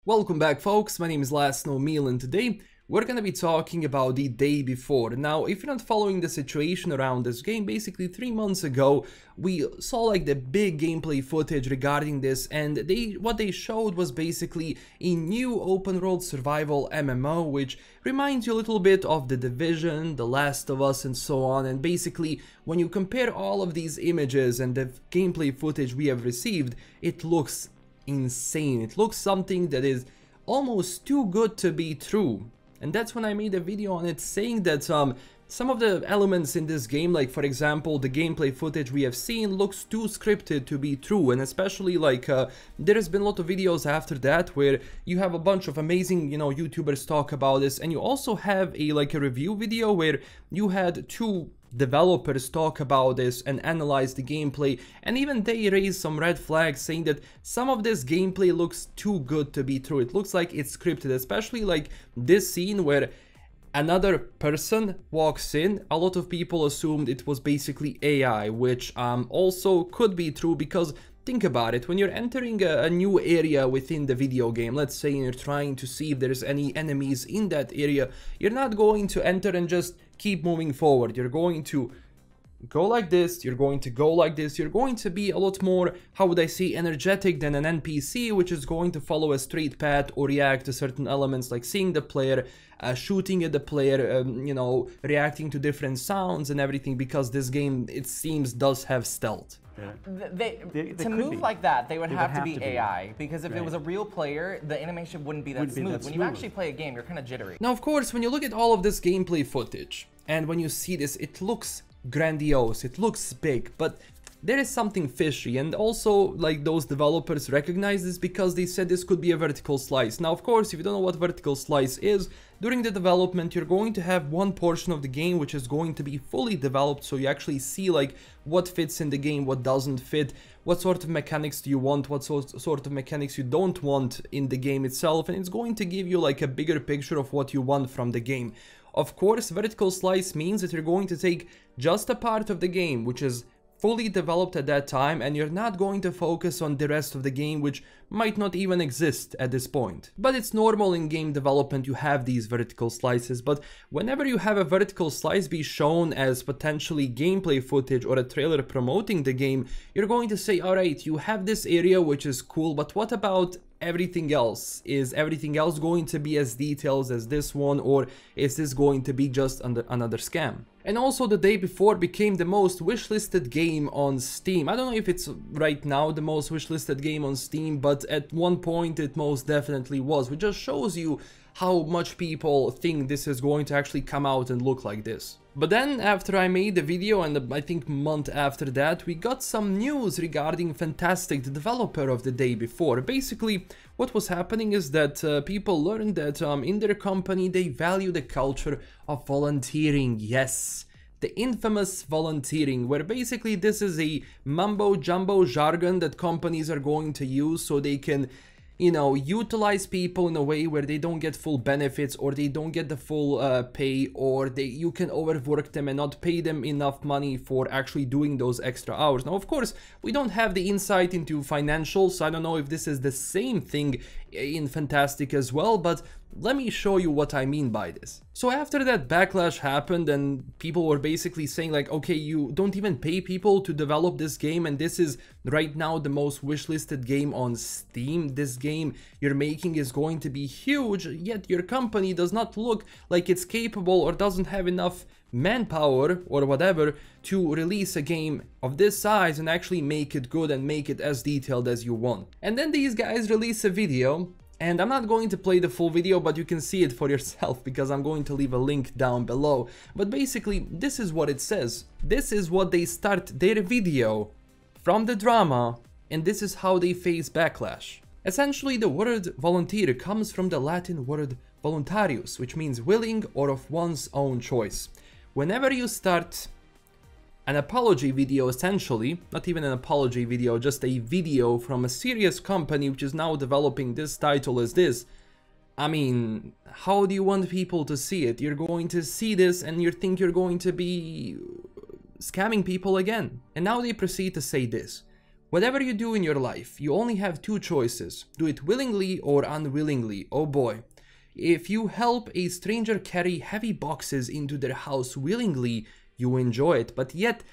Welcome back, folks. My name is LastKnownMeal, and today we're gonna be talking about the day before. Now, if you're not following the situation around this game, basically 3 months ago we saw like the big gameplay footage regarding this, and what they showed was basically a new open world survival MMO, which reminds you a little bit of The Division, The Last of Us, and so on. And basically, when you compare all of these images and the gameplay footage we have received, it looks insane. It looks something that is almost too good to be true. And that's when I made a video on it, saying that some of the elements in this game, like for example the gameplay footage we have seen, looks too scripted to be true. And especially like there has been a lot of videos after that where you have a bunch of amazing, YouTubers talk about this, and you also have a review video where you had two developers talk about this and analyze the gameplay, and even they raised some red flags saying that some of this gameplay looks too good to be true. It looks like it's scripted, especially like this scene where another person walks in. A lot of people assumed it was basically AI, which also could be true, because think about it, when you're entering a new area within the video game, let's say you're trying to see if there's any enemies in that area, you're not going to enter and just keep moving forward. You're going to go like this, you're going to go like this, you're going to be a lot more, how would I say, energetic than an NPC, which is going to follow a straight path or react to certain elements like seeing the player, shooting at the player, reacting to different sounds and everything, because this game, it seems, does have stealth. Yeah. To move like that, they would have to be AI, because if it was a real player, the animation wouldn't be that smooth. When you actually play a game, you're kind of jittery. Now, of course, when you look at all of this gameplay footage, and when you see this, it looks grandiose, it looks big, but there is something fishy. And also, like, those developers recognize this because they said this could be a vertical slice. Now, of course, if you don't know what vertical slice is, during the development you're going to have one portion of the game which is going to be fully developed, so you actually see like what fits in the game, what doesn't fit, what sort of mechanics do you want, what sort of mechanics you don't want in the game itself, and it's going to give you like a bigger picture of what you want from the game. Of course, vertical slice means that you're going to take just a part of the game which is fully developed at that time, and you're not going to focus on the rest of the game, which might not even exist at this point. But it's normal in game development, you have these vertical slices, but whenever you have a vertical slice be shown as potentially gameplay footage or a trailer promoting the game, you're going to say, alright, you have this area which is cool, but what about everything else? Is everything else going to be as detailed as this one, or is this going to be just another scam? And also, the day before became the most wishlisted game on Steam. I don't know if it's right now the most wishlisted game on Steam, but at one point it most definitely was, which just shows you how much people think this is going to actually come out and look like this. But then, after I made the video, and I think a month after that, we got some news regarding Fantastic, the developer of the day before. Basically, what was happening is that people learned that in their company they value the culture of volunteering. Yes, the infamous volunteering, where basically this is a mumbo-jumbo jargon that companies are going to use so they can, utilize people in a way where they don't get full benefits, or they don't get the full pay, or you can overwork them and not pay them enough money for actually doing those extra hours. Now, of course, we don't have the insight into financials, so I don't know if this is the same thing in Fantastic as well, but let me show you what I mean by this. So after that backlash happened and people were basically saying like, okay, you don't even pay people to develop this game, and this is right now the most wishlisted game on Steam. This game you're making is going to be huge, yet your company does not look like it's capable or doesn't have enough manpower or whatever to release a game of this size and actually make it good and make it as detailed as you want. And then these guys release a video, and I'm not going to play the full video, but you can see it for yourself because I'm going to leave a link down below. But basically, this is what it says. This is what they start their video from the drama, and this is how they face backlash. Essentially, the word volunteer comes from the Latin word voluntarius, which means willing or of one's own choice. Whenever you start an apology video, essentially, not even an apology video, just a video from a serious company which is now developing this title as this, I mean, how do you want people to see it? You're going to see this and you think you're going to be scamming people again. And now they proceed to say this: Whatever you do in your life, you only have two choices. Do it willingly or unwillingly. Oh boy. If you help a stranger carry heavy boxes into their house willingly, you enjoy it. But yet,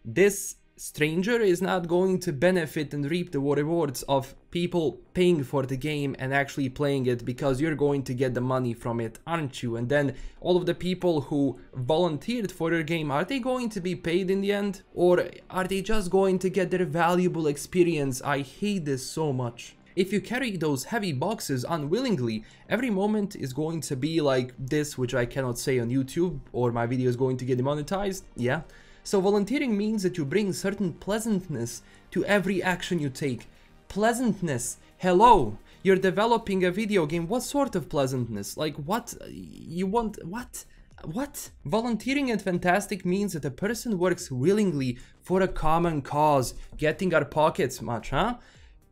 this stranger is not going to benefit and reap the rewards of people paying for the game and actually playing it, because you're going to get the money from it, aren't you? And then all of the people who volunteered for your game, are they going to be paid in the end? Or are they just going to get their valuable experience? I hate this so much. If you carry those heavy boxes unwillingly, every moment is going to be like this, which I cannot say on YouTube, or my video is going to get demonetized. Yeah. So volunteering means that you bring certain pleasantness to every action you take. Pleasantness. Hello, you're developing a video game. What sort of pleasantness? Like what? You want what? What? Volunteering at Fantastic means that a person works willingly for a common cause. Getting our pockets much, huh?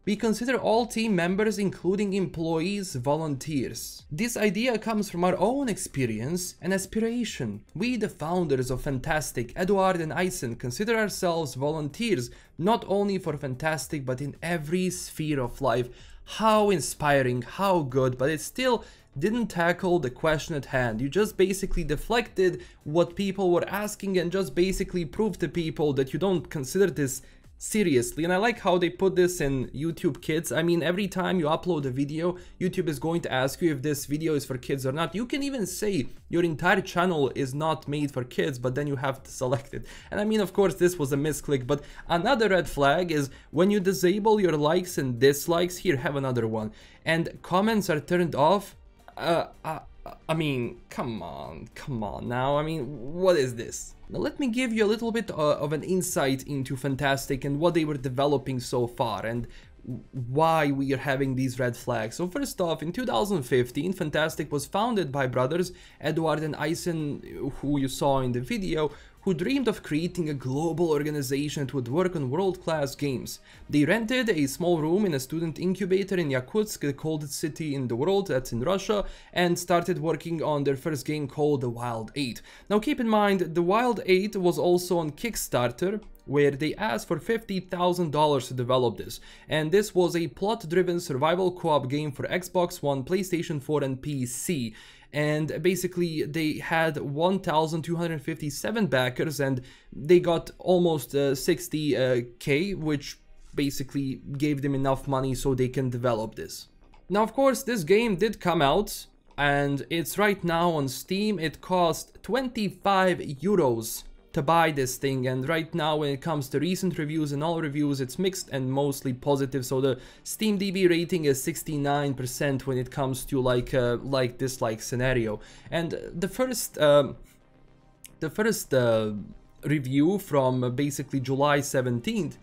We consider all team members, including employees, volunteers. This idea comes from our own experience and aspiration. We, the founders of Fantastic, Eduard and Eisen, consider ourselves volunteers, not only for Fantastic, but in every sphere of life. How inspiring, how good, but it still didn't tackle the question at hand. You just basically deflected what people were asking and just basically proved to people that you don't consider this seriously. And I like how they put this in YouTube Kids. I mean, every time you upload a video, YouTube is going to ask you if this video is for kids or not. You can even say your entire channel is not made for kids, but then you have to select it. And I mean, of course, this was a misclick, but another red flag is when you disable your likes and dislikes. Here, have another one. And comments are turned off. I mean, come on now. I mean, what is this? Now let me give you a little bit of an insight into Fantastic and what they were developing so far and why we are having these red flags. So first off, in 2015, Fantastic was founded by brothers Eduard and Eisen, who you saw in the video, who dreamed of creating a global organization that would work on world-class games. They rented a small room in a student incubator in Yakutsk, the coldest city in the world, that's in Russia, and started working on their first game called The Wild 8. Now keep in mind, The Wild 8 was also on Kickstarter, where they asked for $50,000 to develop this. And this was a plot-driven survival co-op game for Xbox One, PlayStation 4 and PC. And basically they had 1,257 backers and they got almost 60K, which basically gave them enough money so they can develop this. Now, of course, this game did come out and it's right now on Steam. It cost 25 euros to buy this thing, and right now when it comes to recent reviews and all reviews, it's mixed and mostly positive. So the Steam DB rating is 69% when it comes to like dislike scenario. And the first review from basically July 17th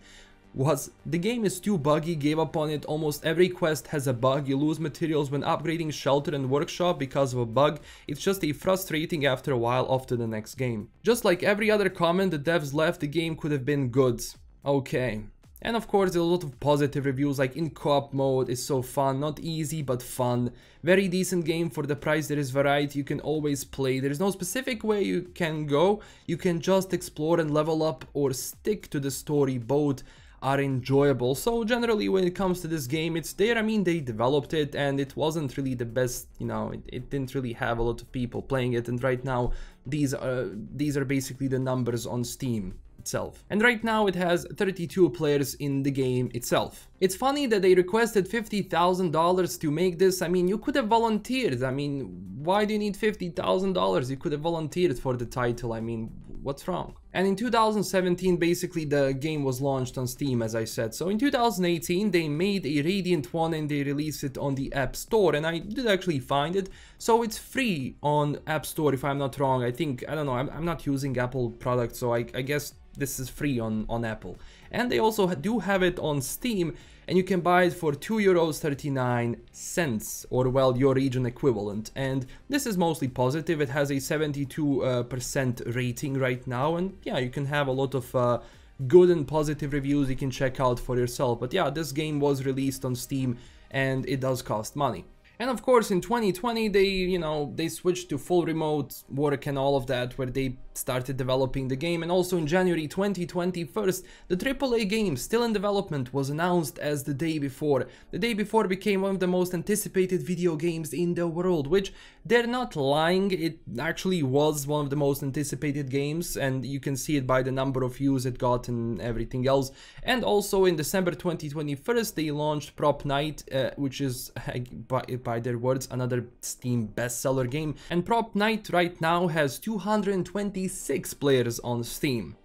was the game is too buggy, gave up on it. Almost every quest has a bug. You lose materials when upgrading shelter and workshop because of a bug. It's just a frustrating after a while off to the next game. Just like every other comment the devs left, the game could have been good. Okay. And of course, there's a lot of positive reviews, like in co-op mode is so fun, not easy but fun. Very decent game for the price. There is variety, you can always play. There is no specific way you can go. You can just explore and level up or stick to the story. Both are enjoyable. So generally when it comes to this game, it's there. I mean, they developed it and it wasn't really the best, you know, it didn't really have a lot of people playing it, and right now these are basically the numbers on Steam itself. And right now it has 32 players in the game itself. It's funny that they requested $50,000 to make this. I mean, you could have volunteered. I mean, why do you need $50,000? You could have volunteered for the title. I mean, what's wrong? And in 2017, basically the game was launched on Steam, as I said. So in 2018, they made a Radiant one and they released it on the App Store, and I did actually find it. So it's free on App Store, if I'm not wrong. I think, I don't know, I'm not using Apple products, so I guess this is free on Apple. And they also do have it on Steam, and you can buy it for €2.39, or well, your region equivalent. And this is mostly positive. It has a 72% rating right now, and yeah, you can have a lot of good and positive reviews you can check out for yourself. But yeah, this game was released on Steam and it does cost money. And of course in 2020 they switched to full remote work and all of that, where they started developing the game. And also in January 2021, the AAA game still in development was announced as The Day Before. The Day Before became one of the most anticipated video games in the world, which they're not lying, it actually was one of the most anticipated games, and you can see it by the number of views it got and everything else. And also in December 2021 they launched Prop Night, which is by their words another Steam bestseller game. And Prop Night right now has 226 players on Steam.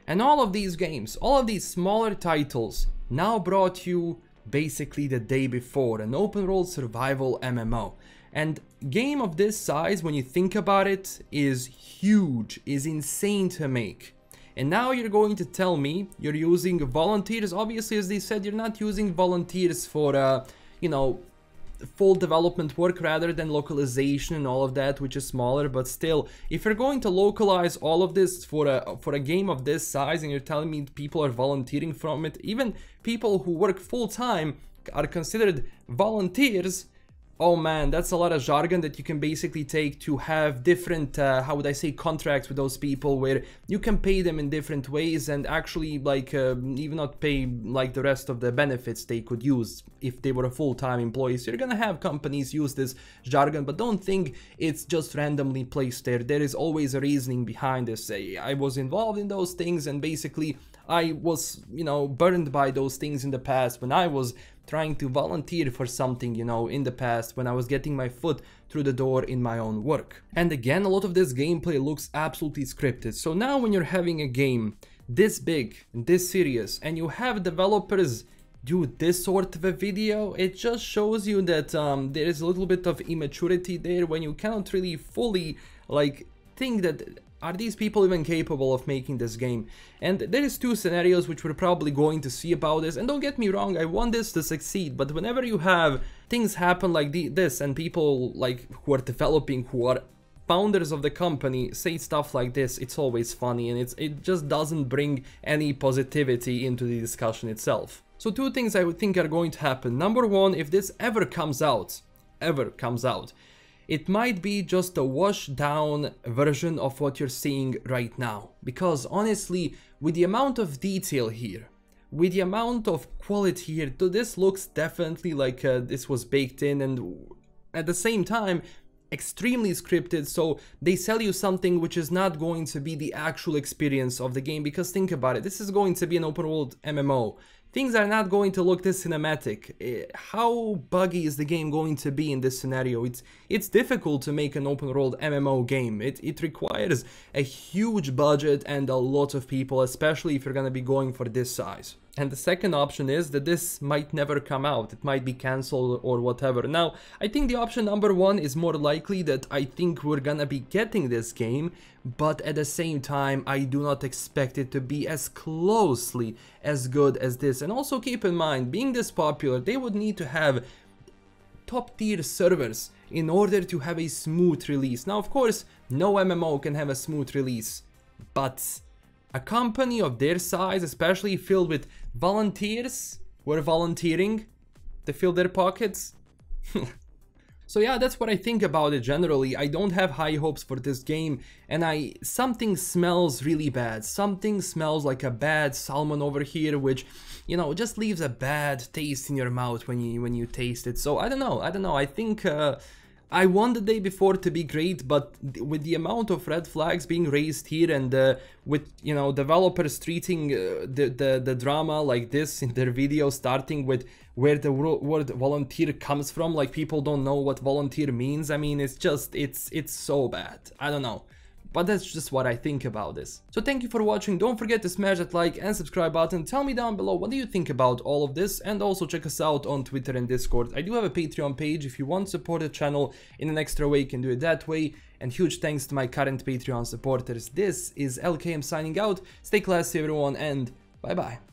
And all of these games, all of these smaller titles now brought you basically The Day Before, an open world survival MMO. And game of this size, when you think about it, is huge, is insane to make. And now you're going to tell me you're using volunteers. Obviously, as they said, you're not using volunteers for, you know, full development work rather than localization and all of that, which is smaller. But still, if you're going to localize all of this for a game of this size, and you're telling me people are volunteering from it, even people who work full-time are considered volunteers. Oh man, that's a lot of jargon that you can basically take to have different, how would I say, contracts with those people, where you can pay them in different ways and actually like even not pay like the rest of the benefits they could use if they were a full-time employee. So you're gonna have companies use this jargon, but don't think it's just randomly placed there. There is always a reasoning behind this. I was involved in those things, and basically I was, you know, burned by those things in the past when I was trying to volunteer for something, you know, in the past, when I was getting my foot through the door in my own work. And again, a lot of this gameplay looks absolutely scripted. So now when you're having a game this big, this serious, and you have developers do this sort of a video, it just shows you that there is a little bit of immaturity there, when you cannot really fully like think that are these people even capable of making this game. And there is two scenarios which we're probably going to see about this, and don't get me wrong, I want this to succeed, but whenever you have things happen like this and people like who are developing, who are founders of the company, say stuff like this, it's always funny, and it just doesn't bring any positivity into the discussion itself. So two things I would think are going to happen. Number one, if this ever comes out, it might be just a washed down version of what you're seeing right now. Because honestly, with the amount of detail here, with the amount of quality here, this looks definitely like this was baked in, and at the same time, extremely scripted. So they sell you something which is not going to be the actual experience of the game. Because think about it, this is going to be an open world MMO. Things are not going to look this cinematic. How buggy is the game going to be in this scenario? It's difficult to make an open world MMO game. It requires a huge budget and a lot of people, especially if you're gonna be going for this size. And the second option is that this might never come out. It might be cancelled or whatever. Now, I think the option number one is more likely, that I think we're gonna be getting this game, but at the same time, I do not expect it to be as closely as good as this. And also keep in mind, being this popular, they would need to have top tier servers in order to have a smooth release. Now, of course, no MMO can have a smooth release, but a company of their size, especially filled with volunteers who are volunteering to fill their pockets. So yeah, that's what I think about it generally. I don't have high hopes for this game, and something smells really bad. Something smells like a bad salmon over here, which, you know, just leaves a bad taste in your mouth when you taste it. So I don't know. I think I want The Day Before to be great, but with the amount of red flags being raised here, and with, you know, developers treating the drama like this in their video, starting with where the word volunteer comes from, like people don't know what volunteer means. I mean, it's so bad. I don't know. But that's just what I think about this. So thank you for watching. Don't forget to smash that like and subscribe button. Tell me down below what do you think about all of this, and also check us out on Twitter and Discord. I do have a Patreon page. If you want to support the channel in an extra way, you can do it that way. And huge thanks to my current Patreon supporters. This is LKM signing out. Stay classy everyone, and bye bye.